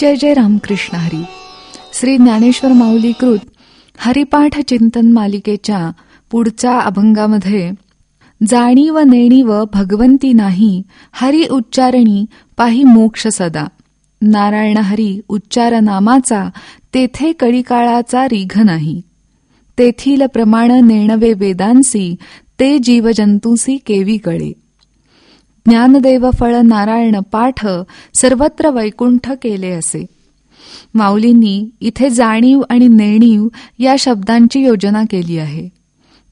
जय जय रामकृष्ण हरी. श्री ज्ञानेश्वर माऊली कृत हरिपाठ चिंतन मालिकेच्या पुढच्या अभंगामध्ये जाणीव नेणीव भगवंती नाही, हरी उच्चारणी पाही मोक्ष सदा. नारायण हरी उच्चार नामाचा, तेथे कळीकाळाचा रीघ नाही. तेथील प्रमाण नेणवे वेदांसी, ते जीवजंतूसी केवी कळे. ज्ञानदेव फळ नारायण पाठ, सर्वत्र वैकुंठ केले असे. माऊलींनी इथे जाणीव आणि नेणीव या शब्दांची योजना केली आहे.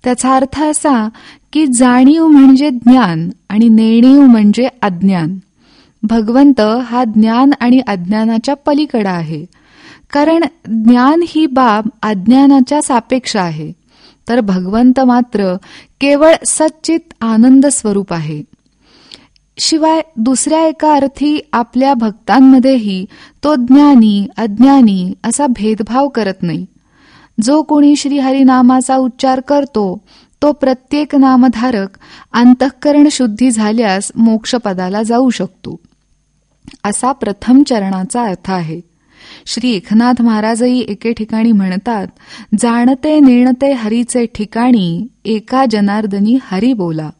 त्याचा अर्थ असा की जाणीव म्हणजे ज्ञान आणि नेणीव म्हणजे अज्ञान. भगवंत हा ज्ञान आणि अज्ञानाच्या पलीकडे आहे, कारण ज्ञान ही बाब अज्ञानाच्या सापेक्ष आहे, तर भगवंत मात्र केवळ सच्चित आनंद स्वरूप आहे. शिवाय दुसऱ्या एका अर्थी आपल्या भक्तांमध्येही तो ज्ञानी अज्ञानी असा भेदभाव करत नाही. जो कोणी श्रीहरिनामाचा उच्चार करतो तो प्रत्येक नामधारक अंतःकरण शुद्धी झाल्यास मोक्षपदाला जाऊ शकतो, असा प्रथम चरणाचा अर्थ आहे. श्री एकनाथ महाराजही एके ठिकाणी म्हणतात, जाणते नेणते हरीचे ठिकाणी, एका जनार्दनी हरी बोला.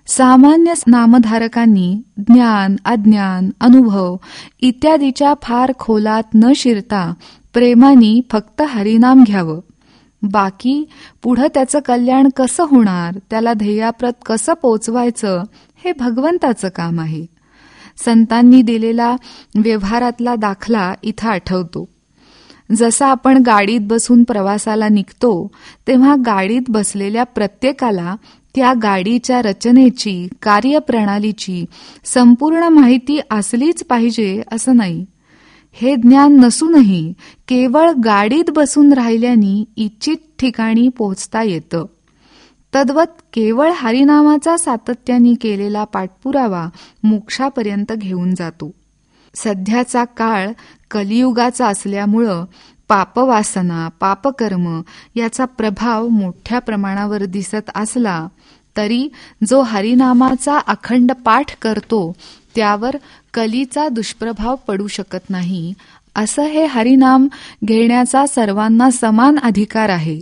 सामान्य नामधारकांनी ज्ञान अज्ञान अनुभव इत्यादीच्या फार खोलात न शिरता प्रेमाने फक्त हरिनाम घ्यावं. बाकी पुढं त्याचं कल्याण कसं होणार, त्याला ध्येयाप्रत कसं पोचवायचं, हे भगवंताचं काम आहे. संतांनी दिलेला व्यवहारातला दाखला इथं आठवतो. जसा आपण गाडीत बसून प्रवासाला निघतो, तेव्हा गाडीत बसलेल्या प्रत्येकाला त्या गाडीच्या रचनेची, कार्यप्रणालीची संपूर्ण माहिती असलीच पाहिजे असं नाही. हे ज्ञान नसूनही केवळ गाडीत बसून राहिल्याने इच्छित ठिकाणी पोहोचता येतं. तद्वत केवळ हरिनामाचा सातत्याने केलेला पाठपुरावा मोक्षापर्यंत घेऊन जातो. सध्याचा काळ कलियुगाचा असल्यामुळं पापवासना पापकर्म याचा प्रभाव मोठ्या प्रमाणावर दिसत असला तरी जो हरिनामाचा अखंड पाठ करतो त्यावर कलीचा दुष्प्रभाव पडू शकत नाही. असं हे हरिनाम घेण्याचा सर्वांना समान अधिकार आहे.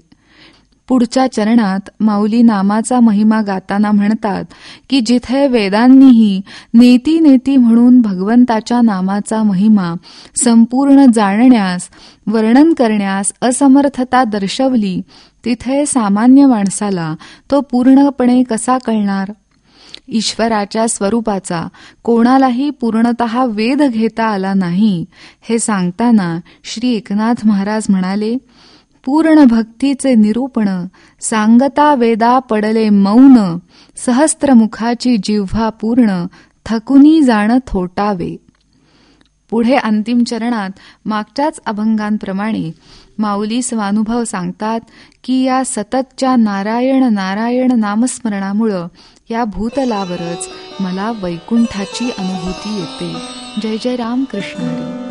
पुढच्या चरणात माऊली नामाचा महिमा गाताना म्हणतात की जिथे वेदांनीही नेती नेती म्हणून भगवंताच्या नामाचा महिमा संपूर्ण जाणण्यास वर्णन करण्यास असमर्थता दर्शवली, तिथे सामान्य माणसाला तो पूर्णपणे कसा कळणार. ईश्वराच्या स्वरूपाचा कोणालाही पूर्णतः वेध घेता आला नाही हे सांगताना श्री एकनाथ महाराज म्हणाले, पूर्ण भक्तीचे निरूपण सांगता वेदा पडले मौन, सहस्त्रमुखाची जिव्हा पूर्ण थकुनी जाण थोटावे. पुढे अंतिम चरणात मागच्याच अभंगांप्रमाणे माऊली स्वानुभव सांगतात की या सततच्या नारायण नारायण नामस्मरणामुळं या भूतलावरच मला वैकुंठाची अनुभूती येते. जय जय रामकृष्ण हरी.